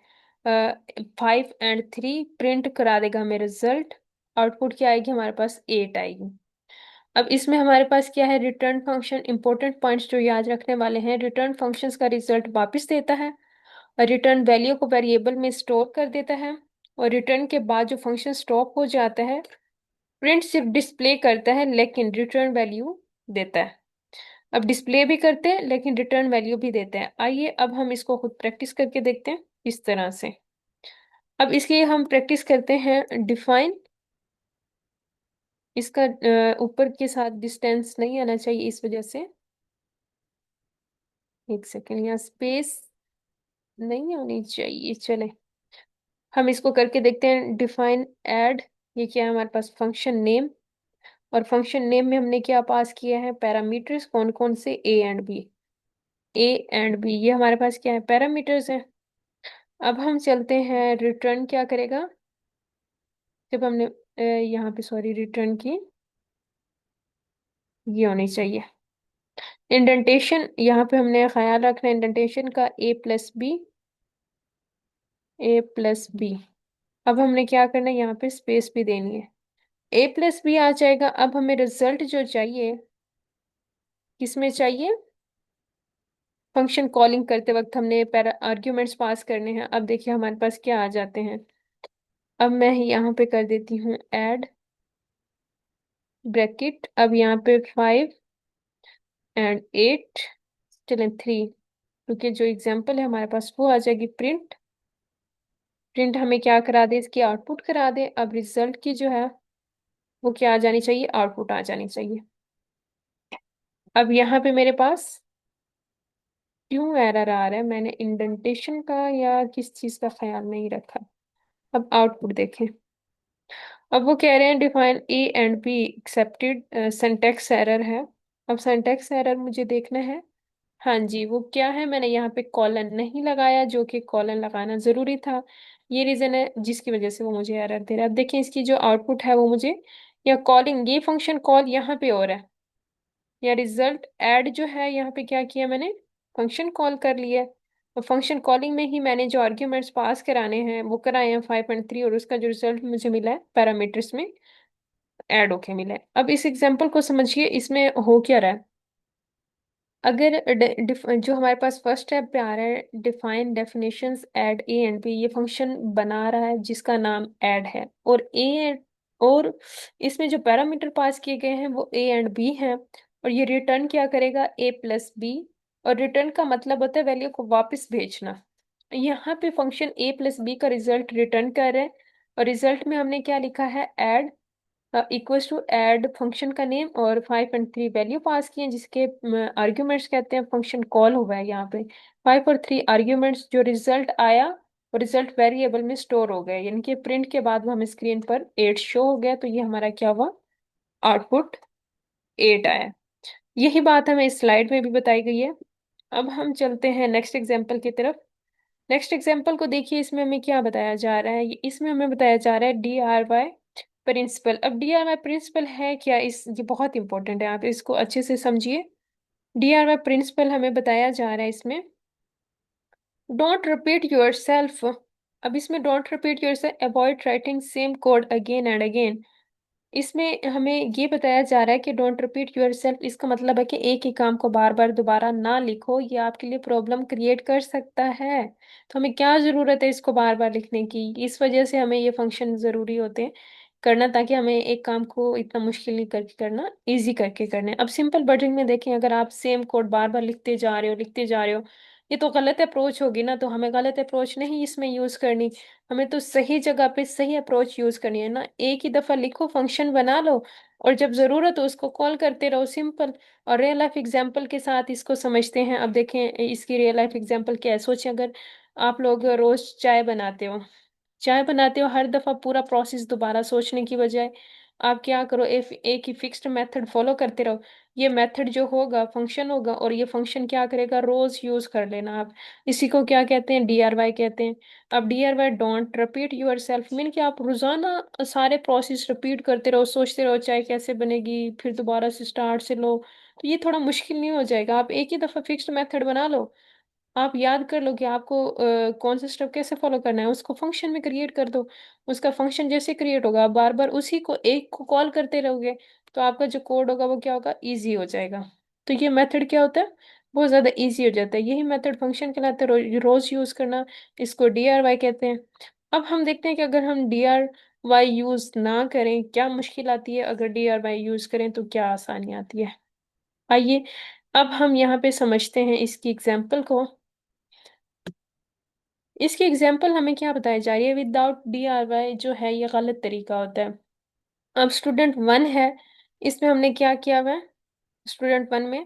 5 और 3 प्रिंट करा देगा हमें रिजल्ट। आउटपुट क्या आएगी, हमारे पास 8 आएगी। अब इसमें हमारे पास क्या है, रिटर्न फंक्शन, इंपॉर्टेंट पॉइंट्स जो याद रखने वाले हैं, रिटर्न फंक्शंस का रिजल्ट वापस देता है, और रिटर्न वैल्यू को वेरिएबल में स्टोर कर देता है, और रिटर्न के बाद जो फंक्शन स्टॉप हो जाता है, प्रिंट सिर्फ डिस्प्ले करता है लेकिन रिटर्न वैल्यू देता है। अब डिस्प्ले भी करते हैं लेकिन रिटर्न वैल्यू भी देते हैं। आइए अब हम इसको खुद प्रैक्टिस करके देखते हैं इस तरह से। अब इसकी हम प्रैक्टिस करते हैं, डिफाइन, इसका ऊपर के साथ डिस्टेंस नहीं आना चाहिए, इस वजह से एक सेकेंड, यहाँ स्पेस नहीं होनी चाहिए। चले हम इसको करके देखते हैं, डिफाइन ऐड, ये क्या है हमारे पास, फंक्शन नेम, और फंक्शन नेम में हमने क्या पास किया है, पैरामीटर्स, कौन कौन से, A and B. A and B ये हमारे पास क्या है, पैरामीटर्स है। अब हम चलते हैं, रिटर्न क्या करेगा, जब हमने यहाँ पे सॉरी रिटर्न की ये होनी चाहिए इंडेंटेशन, यहाँ पे हमने ख्याल रखना इंडेंटेशन का, ए प्लस बी। अब हमने क्या करना है, यहाँ पे स्पेस भी देनी है, ए प्लस बी आ जाएगा। अब हमें रिजल्ट जो चाहिए, किसमें चाहिए, फंक्शन कॉलिंग करते वक्त हमने पैरा आर्ग्यूमेंट्स पास करने हैं। अब देखिए हमारे पास क्या आ जाते हैं, अब मैं यहाँ पे कर देती हूँ ऐड ब्रैकेट, अब यहाँ पे 5 और 8 चलें 3, क्योंकि जो एग्जाम्पल है हमारे पास वो आ जाएगी प्रिंट। प्रिंट हमें क्या करा दे, इसकी आउटपुट करा दे। अब रिजल्ट की जो है वो क्या आ जानी चाहिए, आउटपुट आ जानी चाहिए। अब यहाँ पे मेरे पास क्यों एरर आ रहा है, मैंने इंडेंटेशन का या किस चीज का ख्याल नहीं रखा। अब आउटपुट देखें, अब वो कह रहे हैं define a and be accepted, syntax error है। अब सिंटैक्स एरर मुझे देखना है, हाँ जी वो क्या है, मैंने यहाँ पे कॉलन नहीं लगाया, जो कि कॉलन लगाना जरूरी था, ये रीजन है जिसकी वजह से वो मुझे एरर दे रहा है। अब देखिए इसकी जो आउटपुट है वो मुझे, या कॉलिंग, ये फंक्शन कॉल यहाँ पे हो रहा है, या रिजल्ट ऐड जो है यहाँ पे क्या किया मैंने, फंक्शन कॉल कर लिया है। और फंक्शन कॉलिंग में ही मैंने जो आर्ग्यूमेंट्स पास कराने हैं वो कराए हैं 5 और 3, और उसका जो रिजल्ट मुझे मिला है पैरामीटर्स में ऐड होके मिला है। अब इस एग्जाम्पल को समझिए, इसमें हो क्या रहा है, अगर जो हमारे पास फर्स्ट स्टेप पे आ रहा है, define definitions add A and B, ये फंक्शन बना रहा है जिसका नाम ऐड है, और और इसमें जो पैरामीटर पास किए गए हैं वो ए एंड बी हैं, और ये रिटर्न क्या करेगा, ए प्लस बी। और रिटर्न का मतलब होता है वैल्यू को वापस भेजना। यहाँ पे फंक्शन ए प्लस बी का रिजल्ट रिटर्न कर रहे हैं, और रिजल्ट में हमने क्या लिखा है, add equals to add function का नेम और 5 और 3 वैल्यू पास किए, जिसके आर्ग्यूमेंट्स कहते हैं, फंक्शन कॉल हुआ है यहाँ पे। 5 और 3 आर्ग्यूमेंट्स, जो रिजल्ट आया और रिजल्ट वेरिएबल में स्टोर हो गए, यानी कि प्रिंट के बाद वो हमें स्क्रीन पर 8 शो हो गया, तो ये हमारा क्या हुआ, आउटपुट 8 आया। यही बात हमें इस स्लाइड में भी बताई गई है। अब हम चलते हैं नेक्स्ट एग्जाम्पल की तरफ। नेक्स्ट एग्जाम्पल को देखिए, इसमें हमें क्या बताया जा रहा है। इसमें हमें बताया जा रहा है डी आर वाई प्रिंसिपल। अब डी आर वाई प्रिंसिपल है क्या, इस ये बहुत इंपॉर्टेंट है, आप इसको अच्छे से समझिए। डी आर वाई प्रिंसिपल हमें बताया जा रहा है इसमें, डोंट रिपीट योर सेल्फ। अब इसमें don't repeat your self, avoid writing same code again and again. इसमें हमें ये बताया जा रहा है कि डोंट रिपीट योर सेल्फ, इसका मतलब है कि एक ही काम को बार बार दोबारा ना लिखो, ये आपके लिए प्रॉब्लम क्रिएट कर सकता है। तो हमें क्या जरूरत है इसको बार बार लिखने की, इस वजह से हमें ये फंक्शन जरूरी होते हैं करना, ताकि हमें एक काम को इतना मुश्किल नहीं करके करना, इजी करके करना है। अब सिंपल वर्डिंग में देखें, अगर आप सेम कोड बार बार लिखते जा रहे हो लिखते जा रहे हो, ये तो गलत अप्रोच होगी ना। तो हमें गलत अप्रोच नहीं इसमें यूज करनी, हमें तो सही जगह पे सही अप्रोच यूज करनी है ना। एक ही दफा लिखो, फंक्शन बना लो, और जब जरूरत हो उसको कॉल करते रहो, सिंपल। और रियल लाइफ एग्जांपल के साथ इसको समझते हैं। अब देखें इसकी रियल लाइफ एग्जांपल क्या है। सोचें, अगर आप लोग रोज चाय बनाते हो, हर दफा पूरा प्रोसेस दोबारा सोचने की बजाय आप क्या करो, एक ही फिक्स्ड मेथड फॉलो करते रहो। ये मेथड जो होगा फंक्शन होगा, और ये फंक्शन क्या करेगा, रोज यूज कर लेना आप। इसी को क्या कहते हैं, डीआरवाई कहते हैं। अब DRY don't repeat yourself mean कि आप रोजाना सारे प्रोसेस रिपीट करते रहो, सोचते रहो चाय कैसे बनेगी, फिर दोबारा से स्टार्ट से लो, तो ये थोड़ा मुश्किल नहीं हो जाएगा। आप एक ही दफा फिक्स्ड मेथड बना लो, आप याद कर लो कि आपको कौन सा स्टेप कैसे फॉलो करना है, उसको फंक्शन में क्रिएट कर दो। उसका फंक्शन जैसे क्रिएट होगा, आप बार बार उसी को एक को कॉल करते रहोगे, तो आपका जो कोड होगा वो क्या होगा, इजी हो जाएगा। तो ये मेथड क्या होता है, बहुत ज्यादा इजी हो जाता है। यही मेथड फंक्शन कहलाता है, रोज यूज करना, इसको डीआरवाई कहते हैं। अब हम देखते हैं कि अगर हम डीआरवाई यूज ना करें क्या मुश्किल आती है, अगर डीआरवाई यूज करें तो क्या आसानी आती है। आइए अब हम यहाँ पे समझते हैं इसकी एग्जाम्पल को। इसकी एग्जाम्पल हमें क्या बताई जा रही है, विदाउट डी आर वाई जो है ये गलत तरीका होता है। अब स्टूडेंट वन है, इसमें हमने क्या किया हुआ है, स्टूडेंट वन में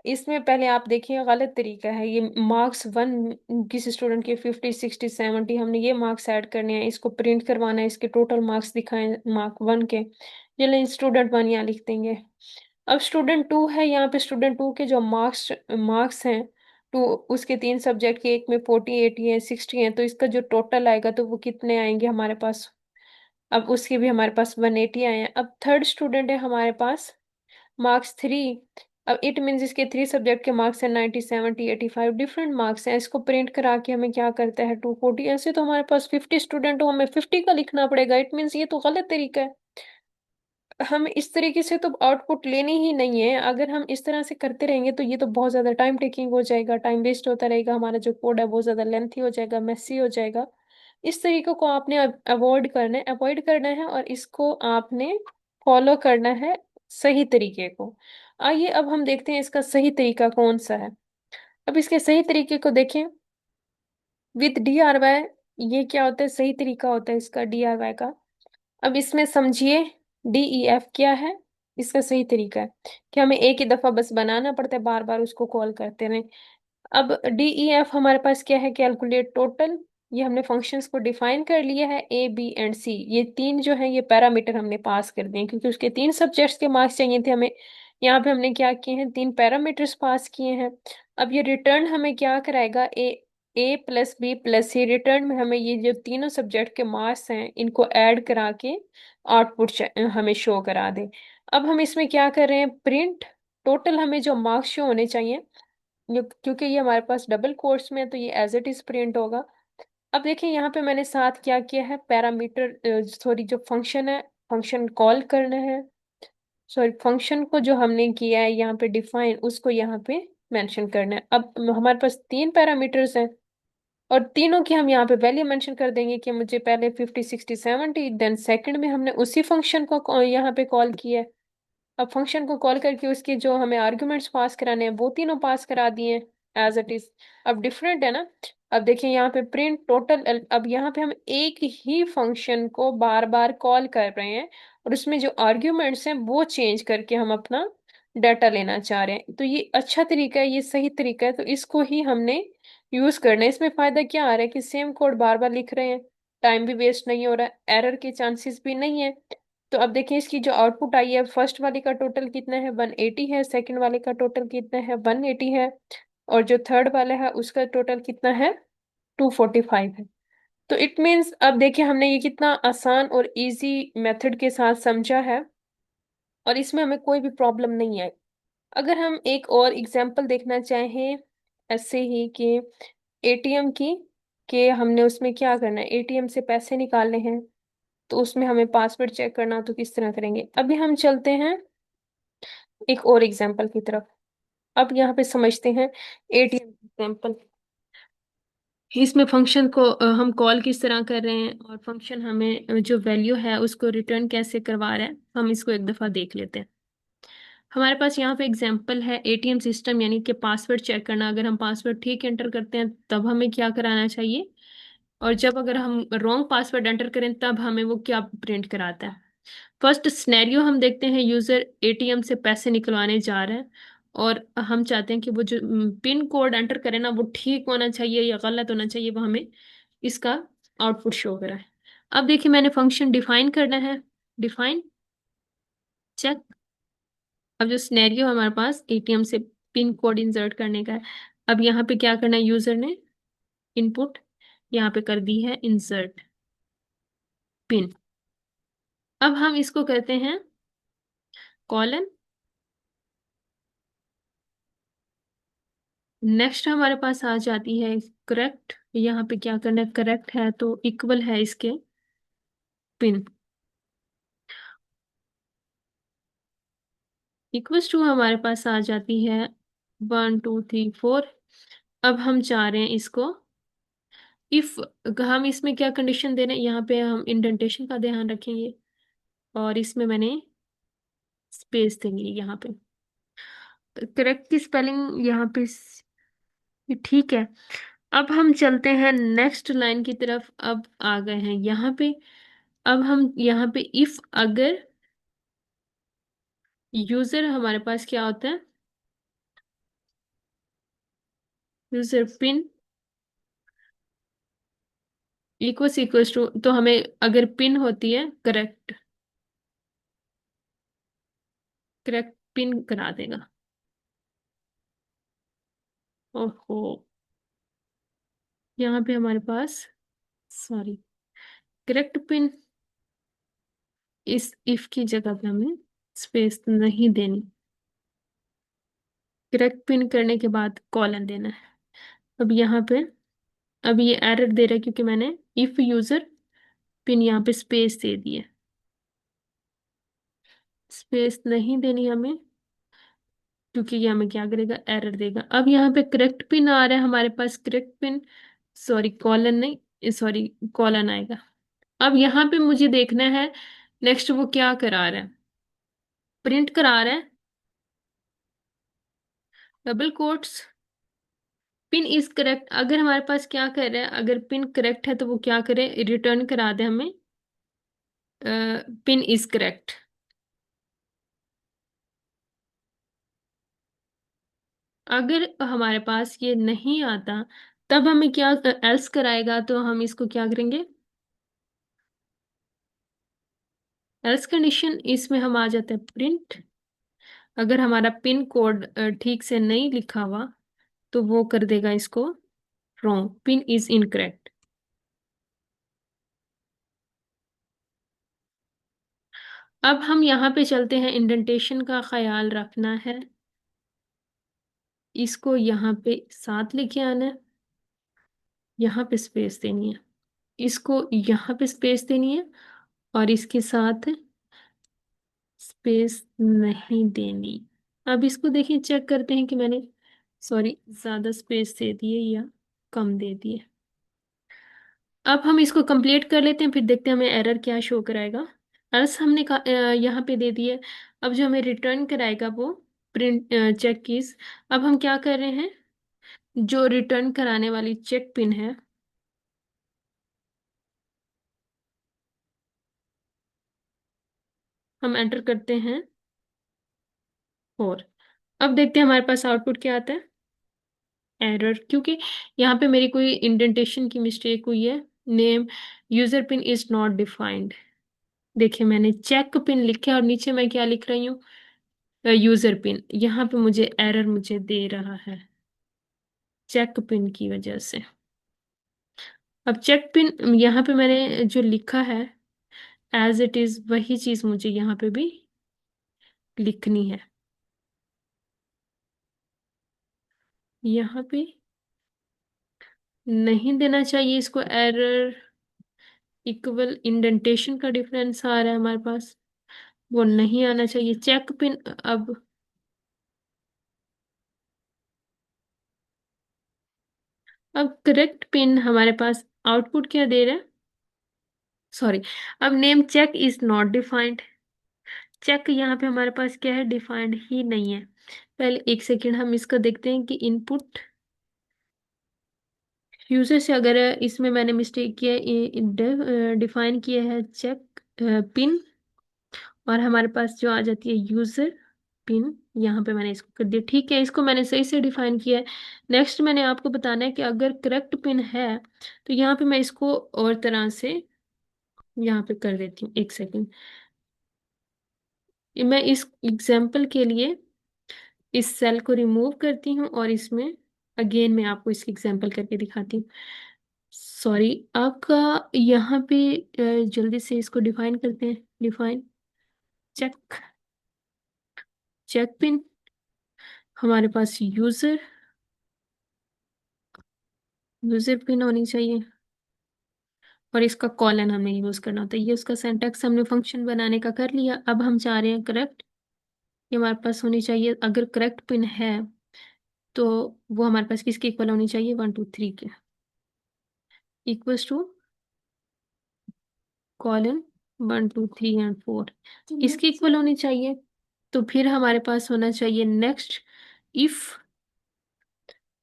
इसमें पहले आप देखिए गलत तरीका है ये। मार्क्स वन, किसी स्टूडेंट के 50 60 70, हमने ये मार्क्स ऐड करने हैं, इसको प्रिंट करवाना है, इसके टोटल मार्क्स दिखाएं मार्क वन के। चलिए स्टूडेंट वन यहाँ लिख देंगे। अब स्टूडेंट टू है, यहाँ पे स्टूडेंट टू के जो मार्क्स मार्क्स हैं, टू उसके 3 सब्जेक्ट के, एक में 40 80 है 60 है, तो इसका जो टोटल आएगा तो वो कितने आएंगे हमारे पास। अब उसके भी हमारे पास 180 आए हैं। अब थर्ड स्टूडेंट है हमारे पास, मार्क्स थ्री। अब इट मीन्स इसके 3 सब्जेक्ट के मार्क्स हैं 90 70 85, डिफरेंट मार्क्स हैं। इसको प्रिंट करा के हमें क्या करता है 240। ऐसे तो हमारे पास 50 स्टूडेंट हो, हमें 50 का लिखना पड़ेगा, इट मीन्स ये तो गलत तरीका है। हम इस तरीके से तो आउटपुट लेनी ही नहीं है। अगर हम इस तरह से करते रहेंगे तो ये तो बहुत ज्यादा टाइम टेकिंग हो जाएगा, टाइम वेस्ट होता रहेगा, हमारा जो कोड है बहुत ज्यादा लेंथी हो जाएगा, मेसी हो जाएगा। इस तरीके को आपने अवॉइड करना है और इसको आपने फॉलो करना है, सही तरीके को। आइए अब हम देखते हैं इसका सही तरीका कौन सा है। अब इसके सही तरीके को देखें, विद डी आर वाई, ये क्या होता है, सही तरीका होता है इसका डी आर वाई का। अब इसमें समझिए, DEF क्या है, इसका सही तरीका है कि हमें एक ही दफा बस बनाना पड़ता है, बार बार उसको कॉल करते रहें। अब DEF हमारे पास क्या है, कैलकुलेट टोटल। ये हमने फंक्शंस को डिफाइन कर लिया है, A B and C, ये तीन जो है ये पैरामीटर हमने पास कर दिए हैं, क्योंकि उसके 3 सब्जेक्ट्स के मार्क्स चाहिए थे हमें। यहाँ पे हमने क्या किए हैं, 3 पैरामीटर्स पास किए हैं। अब ये रिटर्न हमें क्या कराएगा, A+B+C, रिटर्न में हमें ये जो तीनों सब्जेक्ट के मार्क्स हैं इनको ऐड करा के आउटपुट हमें शो करा दे। अब हम इसमें क्या कर रहे हैं, प्रिंट टोटल, हमें जो मार्क्स शो होने चाहिए, क्योंकि ये हमारे पास डबल कोर्स में है तो ये एज इट इज प्रिंट होगा। अब देखिए यहाँ पे मैंने साथ क्या किया है, पैरामीटर सॉरी जो फंक्शन है, फंक्शन कॉल करना है, सॉरी फंक्शन को जो हमने किया है यहाँ पे डिफाइन, उसको यहाँ पे मेंशन करना है। अब हमारे पास 3 पैरामीटर्स हैं, और तीनों की हम यहाँ पे वैल्यू मेंशन कर देंगे कि मुझे पहले 50 60 70, देन सेकंड में हमने उसी फंक्शन को यहाँ पे कॉल किया है। अब फंक्शन को कॉल करके उसके जो हमें आर्गुमेंट्स पास कराने हैं वो तीनों पास करा दिए एज इट इज। अब डिफरेंट है ना। अब देखिए यहाँ पे प्रिंट टोटल, अब यहाँ पे हम एक ही फंक्शन को बार बार कॉल कर रहे हैं, और उसमें जो आर्ग्यूमेंट्स हैं वो चेंज करके हम अपना डाटा लेना चाह रहे हैं। तो ये अच्छा तरीका है, ये सही तरीका है, तो इसको ही हमने यूज करना है। इसमें फायदा क्या आ रहा है कि सेम कोड बार बार लिख रहे हैं, टाइम भी वेस्ट नहीं हो रहा है, एरर के चांसेस भी नहीं है। तो अब देखिए इसकी जो आउटपुट आई है, फर्स्ट वाले का टोटल कितना है 180 है, सेकंड वाले का टोटल कितना है 180 है, और जो थर्ड वाला है उसका टोटल कितना है 245 है। तो इट मीन्स अब देखिए हमने ये कितना आसान और इजी मेथड के साथ समझा है, और इसमें हमें कोई भी प्रॉब्लम नहीं आई। अगर हम एक और एग्जांपल देखना चाहें ऐसे ही कि एटीएम की, कि हमने उसमें क्या करना है, एटीएम से पैसे निकालने हैं, तो उसमें हमें पासवर्ड चेक करना हो तो किस तरह करेंगे। अभी हम चलते हैं एक और एग्जांपल की तरफ। अब यहाँ पे समझते हैं एटीएम एग्जांपल। इसमें फंक्शन को हम कॉल किस तरह कर रहे हैं, और फंक्शन हमें जो वैल्यू है उसको रिटर्न कैसे करवा रहा है, हम इसको एक दफा देख लेते हैं। हमारे पास यहाँ पे एग्जांपल है एटीएम सिस्टम, यानी कि पासवर्ड चेक करना। अगर हम पासवर्ड ठीक एंटर करते हैं तब हमें क्या कराना चाहिए, और जब अगर हम रॉन्ग पासवर्ड एंटर करें तब हमें वो क्या प्रिंट कराता है। फर्स्ट सिनेरियो हम देखते हैं, यूजर एटीएम से पैसे निकलवाने जा रहे हैं, और हम चाहते हैं कि वो जो पिन कोड एंटर करे ना वो ठीक होना चाहिए या गलत होना चाहिए, वो हमें इसका आउटपुट शो कराए। अब देखिए मैंने फंक्शन डिफाइन करना है, डिफाइन चेक। अब जो सिनेरियो हमारे पास एटीएम से पिन कोड इंसर्ट करने का है, अब यहाँ पे क्या करना है, यूजर ने इनपुट यहाँ पे कर दी है इंसर्ट पिन। अब हम इसको कहते हैं कॉलन। नेक्स्ट हमारे पास आ जाती है करेक्ट। यहाँ पे क्या करना है, करेक्ट है तो इक्वल है इसके पिन, इक्वल्स टू हमारे पास आ जाती है 1 2 3 4। अब हम चाह रहे हैं इसको इफ, हम इसमें क्या कंडीशन दे रहे हैं, यहाँ पे हम इंडेंटेशन का ध्यान रखेंगे, और इसमें मैंने स्पेस देंगे यहाँ पे। करेक्ट की स्पेलिंग यहाँ पे ये ठीक है। अब हम चलते हैं नेक्स्ट लाइन की तरफ। अब आ गए हैं यहाँ पे। अब हम यहाँ पे इफ अगर यूजर हमारे पास क्या होता है, यूजर पिन इक्वल्स टू, तो हमें अगर पिन होती है करेक्ट, करेक्ट पिन करा देगा। ओहो, यहाँ पे हमारे पास सॉरी, करेक्ट पिन, इस इफ की जगह पे हमें स्पेस नहीं देनी, करेक्ट पिन करने के बाद कॉलन देना है। अब यहाँ पे अब ये एरर दे रहा है क्योंकि मैंने इफ यूजर पिन यहाँ पे स्पेस दे दी है, स्पेस नहीं देनी हमें, क्योंकि ये हमें क्या करेगा, एरर देगा। अब यहाँ पे करेक्ट पिन आ रहा है हमारे पास, करेक्ट पिन सॉरी कॉलन नहीं, सॉरी कॉलन आएगा। अब यहाँ पे मुझे देखना है नेक्स्ट वो क्या करा रहा है, प्रिंट करा रहा है double quotes pin is correct. अगर हमारे पास क्या कर रहा है, अगर पिन करेक्ट है तो वो क्या करे, रिटर्न करा दे हमें पिन इज करेक्ट। अगर हमारे पास ये नहीं आता तब हमें क्या एल्स कराएगा, तो हम इसको क्या करेंगे, एल्स कंडीशन इसमें हम आ जाते हैं प्रिंट। अगर हमारा पिन कोड ठीक से नहीं लिखा हुआ तो वो कर देगा इसको रॉन्ग, पिन इज इनकरेक्ट। अब हम यहाँ पे चलते हैं, इंडेंटेशन का ख्याल रखना है, इसको यहाँ पे साथ लेके आना है, यहाँ पे स्पेस देनी है, इसको यहाँ पे स्पेस देनी है, और इसके साथ स्पेस नहीं देनी। अब इसको देखिए, चेक करते हैं कि मैंने सॉरी ज्यादा स्पेस दे दिए या कम दे दिए। अब हम इसको कंप्लीट कर लेते हैं, फिर देखते हैं हमें एरर क्या शो कराएगा। एल्स हमने यहाँ पे दे दिए। अब जो हमें रिटर्न कराएगा वो प्रिंट चेक कीज। अब हम क्या कर रहे हैं, जो रिटर्न कराने वाली चेक पिन है हम एंटर करते हैं 4। अब देखते हैं हमारे पास आउटपुट क्या आता है, एरर, क्योंकि यहाँ पे मेरी कोई इंडेंटेशन की मिस्टेक हुई है। Name user pin is not defined. देखिए मैंने चेक पिन लिखा है और नीचे मैं क्या लिख रही हूँ, यूजर पिन। यहाँ पे मुझे एरर मुझे दे रहा है चेक पिन की वजह से। अब चेक पिन यहाँ पे मैंने जो लिखा है एज इट इज वही चीज मुझे यहाँ पे भी लिखनी है। यहाँ पे नहीं देना चाहिए इसको एरर, इक्वल इंडेंटेशन का डिफरेंस आ रहा है हमारे पास, वो नहीं आना चाहिए। चेक पिन, अब करेक्ट पिन हमारे पास आउटपुट क्या दे रहा है, सॉरी, अब name check is not defined. Check यहाँ पे हमारे पास क्या है, डिफाइंड ही नहीं है। पहले एक सेकेंड हम इसका देखते हैं कि इनपुट यूजर से, अगर इसमें मैंने मिस्टेक किया है, डिफाइन किया है चेक पिन, और हमारे पास जो आ जाती है यूजर पिन, यहाँ पे मैंने इसको कर दिया, ठीक है, इसको मैंने सही से डिफाइन किया है। नेक्स्ट मैंने आपको बताना है कि अगर करेक्ट पिन है तो यहाँ पे मैं इसको और तरह से यहाँ पे कर देती हूँ। एक सेकेंड, मैं इस एग्जाम्पल के लिए इस सेल को रिमूव करती हूँ और इसमें अगेन मैं आपको इसकी एग्जाम्पल करके दिखाती हूँ। सॉरी, आपका यहाँ पे जल्दी से इसको डिफाइन करते हैं। डिफाइन चेक, चेक पिन हमारे पास यूजर, यूजर पिन होनी चाहिए, और इसका कॉलन हमें यूज करना होता है। ये उसका सिंटैक्स हमने फंक्शन बनाने का कर लिया। अब हम चाह रहे हैं करेक्ट, ये हमारे पास होनी चाहिए। अगर करेक्ट पिन है तो वो हमारे पास किसके इक्वल होनी चाहिए, 1 2 3 के इक्वल्स टू कॉलन 1 2 3 एंड 4, इसके इक्वल होनी चाहिए। तो फिर हमारे पास होना चाहिए नेक्स्ट इफ,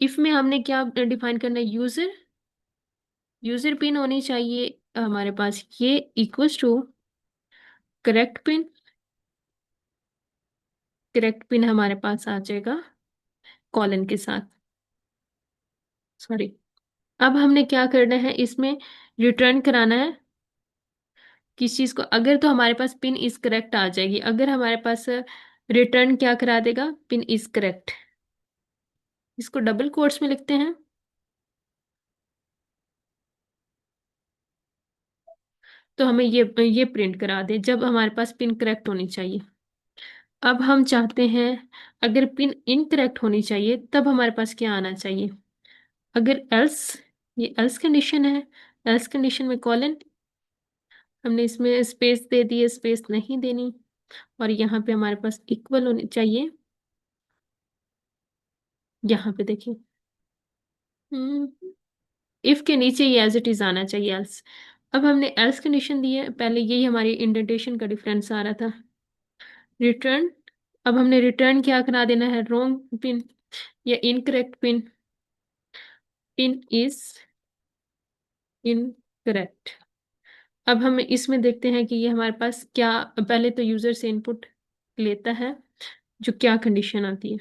इफ में हमने क्या डिफाइन करना है, यूजर, यूजर पिन होनी चाहिए हमारे पास ये equals to correct pin, correct pin हमारे पास आ जाएगा कॉलन के साथ, सॉरी। अब हमने क्या करना है, इसमें रिटर्न कराना है किस चीज को, अगर तो हमारे पास पिन इज करेक्ट आ जाएगी, अगर हमारे पास रिटर्न क्या करा देगा, पिन इज करेक्ट, इसको डबल कोट्स में लिखते हैं। तो हमें ये प्रिंट करा दे जब हमारे पास पिन करेक्ट होनी चाहिए। अब हम चाहते हैं अगर पिन इनकरेक्ट होनी चाहिए तब हमारे पास क्या आना चाहिए, अगर एल्स, ये एल्स कंडीशन है, एल्स कंडीशन में कॉलन, हमने इसमें स्पेस दे दी है, स्पेस नहीं देनी, और यहाँ पे हमारे पास इक्वल होने चाहिए, यहाँ पे देखिए इफ के नीचे ये एज इट इज आना चाहिए एल्स। अब हमने एल्स कंडीशन दी है, पहले यही हमारी इंडेंटेशन का डिफरेंस आ रहा था। रिटर्न, अब हमने रिटर्न क्या करा देना है, रॉन्ग पिन या incorrect pin, pin is incorrect. अब हम इसमें देखते हैं कि ये हमारे पास क्या, पहले तो यूजर से इनपुट लेता है, जो क्या कंडीशन आती है।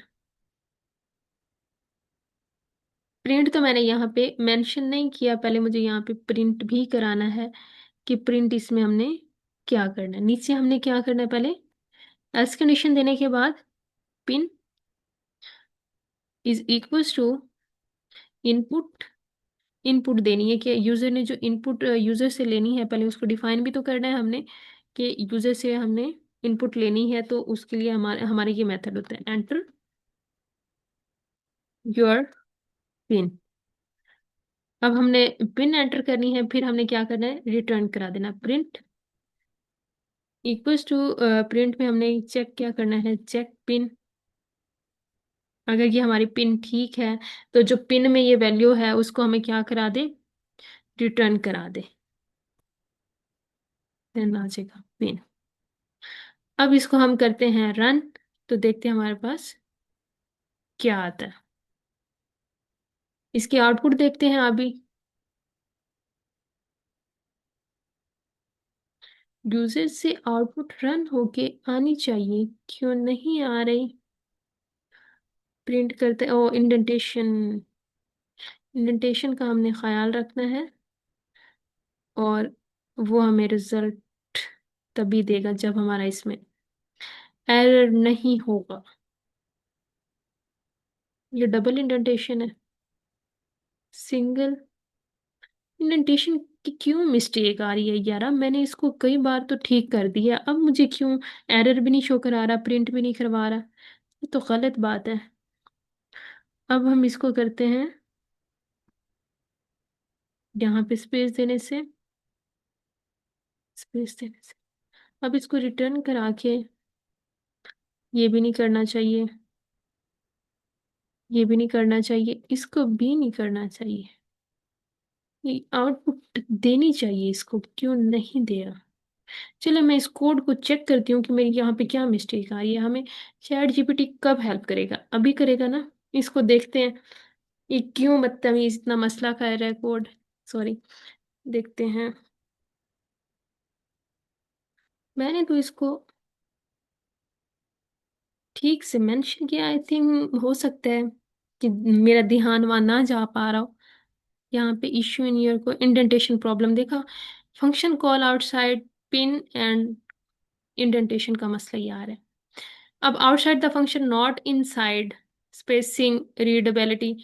प्रिंट तो मैंने यहाँ पे मेंशन नहीं किया, पहले मुझे यहाँ पे प्रिंट भी कराना है कि प्रिंट इसमें हमने क्या करना है। नीचे हमने क्या करना है, पहले एल्स कंडीशन देने के बाद pin is equals to input, input देनी है कि यूजर ने जो इनपुट यूजर से लेनी है, पहले उसको डिफाइन भी तो करना है हमने कि यूजर से हमने इनपुट लेनी है, तो उसके लिए हमारे हमारे ये मेथड होता है एंटर योर पिन। अब हमने पिन एंटर करनी है, फिर हमने क्या करना है, रिटर्न करा देना प्रिंट इक्वल्स टू, प्रिंट में हमने चेक क्या करना है, चेक पिन, अगर ये हमारी पिन ठीक है तो जो पिन में ये वैल्यू है उसको हमें क्या करा दे, रिटर्न करा दे, देन आ जाएगा पिन। अब इसको हम करते हैं रन, तो देखते हैं हमारे पास क्या आता है, इसकी आउटपुट देखते हैं अभी। यूजर से आउटपुट रन होके आनी चाहिए, क्यों नहीं आ रही, प्रिंट करते, ओ इंडेंटेशन, इंडेंटेशन का हमने ख्याल रखना है, और वो हमें रिजल्ट तभी देगा जब हमारा इसमें एरर नहीं होगा। ये डबल इंडेंटेशन है, सिंगल इंडेंटेशन की क्यों मिस्टेक आ रही है यार? मैंने इसको कई बार तो ठीक कर दिया, अब मुझे क्यों एरर भी नहीं शो करा रहा, प्रिंट भी नहीं करवा रहा? ये तो गलत बात है। अब हम इसको करते हैं यहाँ पे स्पेस देने से। अब इसको रिटर्न करा के, ये भी नहीं करना चाहिए, ये भी नहीं करना चाहिए, इसको भी नहीं करना चाहिए। ये आउटपुट देनी चाहिए, इसको क्यों नहीं दे रहा? चलो मैं इस कोड को चेक करती हूँ कि मेरी यहाँ पे क्या मिस्टेक आ रही है। हमें चैट जीपीटी कब हेल्प करेगा? अभी करेगा ना? इसको देखते हैं ये क्यों बदतमीज इतना मसला कर रहा है कोड। सॉरी, देखते हैं। मैंने तो इसको ठीक से मेंशन किया, आई थिंक हो सकता है कि मेरा ध्यान वहां ना जा पा रहा हो। यहाँ पे इश्यू इन ईयर को इंडेंटेशन प्रॉब्लम देखा, function call outside pin and indentation का मसला ये आ रहा है। अब outside the function not inside spacing readability.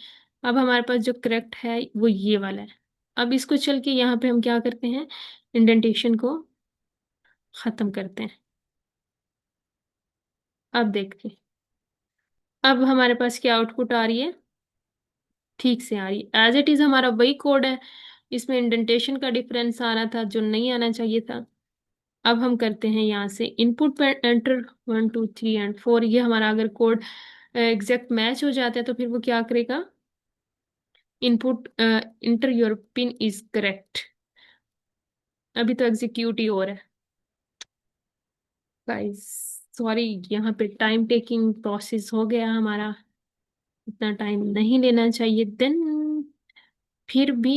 अब हमारे पास जो करेक्ट है वो ये वाला है। अब इसको चल के यहाँ पे हम क्या करते हैं, इंडेंटेशन को खत्म करते हैं। अब देखते हैं, अब हमारे पास क्या आउटपुट आ रही है, ठीक से आ रही है। एज इट इज हमारा वही कोड है, इसमें इंडेंटेशन का डिफरेंस आ रहा था जो नहीं आना चाहिए था। अब हम करते हैं यहाँ से इनपुट पर एंटर 1 2 3 एंड 4। ये हमारा अगर कोड एग्जैक्ट मैच हो जाता है तो फिर वो क्या करेगा, input inter your pin is correct. अभी तो एग्जीक्यूट ही हो रहा है गाइस। सॉरी, यहाँ पे टाइम टेकिंग प्रोसेस हो गया हमारा, इतना टाइम नहीं लेना चाहिए। देन फिर भी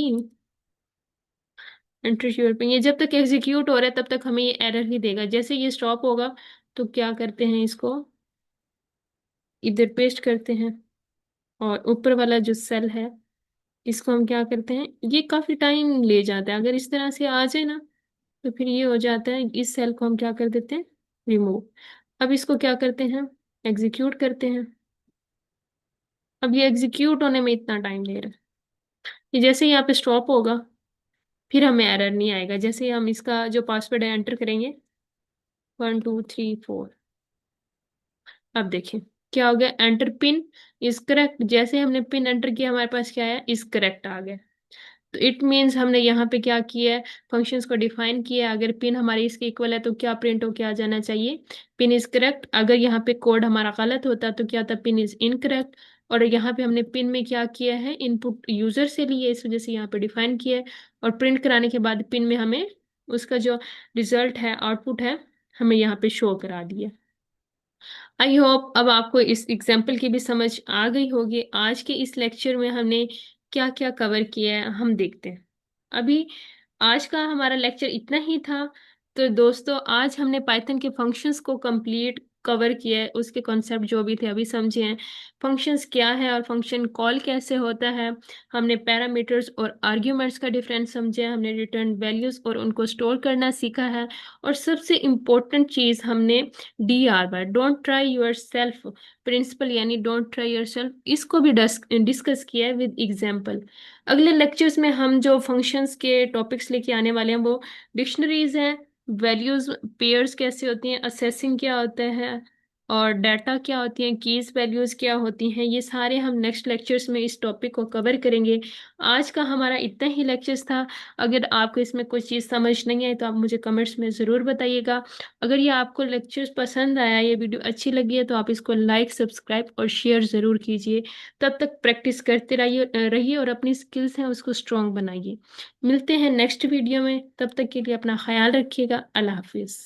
एंटर योर पिन, ये जब तक एग्जीक्यूट हो रहा है तब तक हमें ये एरर ही देगा। जैसे ये स्टॉप होगा तो क्या करते हैं, इसको इधर पेस्ट करते हैं, और ऊपर वाला जो सेल है इसको हम क्या करते हैं, ये काफी टाइम ले जाता है। अगर इस तरह से आ जाए ना तो फिर ये हो जाता है, इस सेल को हम क्या कर देते हैं, रिमूव। अब इसको क्या करते हैं, एग्जीक्यूट करते हैं। अब ये एग्जीक्यूट होने में इतना टाइम ले रहा है, ये जैसे ही यहाँ पे स्टॉप होगा फिर हमें एरर नहीं आएगा। जैसे ही हम इसका जो पासवर्ड है एंटर करेंगे 1 2 3 4, अब देखें क्या हो गया, एंटर पिन इज करेक्ट। जैसे हमने पिन एंटर किया हमारे पास क्या है, इज करेक्ट आ गया। तो इट मीन्स हमने यहाँ पे क्या किया है, फंक्शंस को डिफाइन किया है। अगर पिन हमारी इसके इक्वल है तो क्या प्रिंट हो के आ जाना चाहिए, पिन इज करेक्ट। अगर यहाँ पे कोड हमारा गलत होता तो क्या था, पिन इज इनकरेक्ट। और यहाँ पे हमने पिन में क्या किया है, इनपुट यूजर से लिए, इस वजह से यहाँ पे डिफाइन किया है। और प्रिंट कराने के बाद पिन में हमें उसका जो रिजल्ट है, आउटपुट है, हमें यहाँ पे शो करा दिया। आई होप अब आपको इस एग्जाम्पल की भी समझ आ गई होगी। आज के इस लेक्चर में हमने क्या क्या कवर किया है हम देखते हैं। अभी आज का हमारा लेक्चर इतना ही था। तो दोस्तों आज हमने पाइथन के फंक्शंस को कंप्लीट कवर किया है, उसके कॉन्सेप्ट जो भी थे अभी समझे हैं। फंक्शंस क्या है और फंक्शन कॉल कैसे होता है, हमने पैरामीटर्स और आर्ग्यूमेंट्स का डिफरेंस समझा, हमने रिटर्न वैल्यूज और उनको स्टोर करना सीखा है। और सबसे इम्पोर्टेंट चीज़ हमने DRY don't try yourself principle, यानी डोंट ट्राई योर सेल्फ, इसको भी डिस्कस किया है विद एग्जाम्पल। अगले लेक्चर्स में हम जो फंक्शंस के टॉपिक्स लेके आने वाले हैं वो डिक्शनरीज हैं, वैल्यूज पेयर्स कैसे होती हैं, असेसिंग क्या होता है, और डाटा क्या होती हैं, कीज वैल्यूज क्या होती हैं, ये सारे हम नेक्स्ट लेक्चर्स में इस टॉपिक को कवर करेंगे। आज का हमारा इतना ही लेक्चर्स था। अगर आपको इसमें कुछ चीज़ समझ नहीं आई तो आप मुझे कमेंट्स में ज़रूर बताइएगा। अगर ये आपको लेक्चर्स पसंद आया, ये वीडियो अच्छी लगी है तो आप इसको लाइक सब्सक्राइब और शेयर ज़रूर कीजिए। तब तक प्रैक्टिस करते रहिए और अपनी स्किल्स हैं उसको स्ट्रॉन्ग बनाइए। मिलते हैं नेक्स्ट वीडियो में, तब तक के लिए अपना ख्याल रखिएगा। अल्लाह हाफिज़।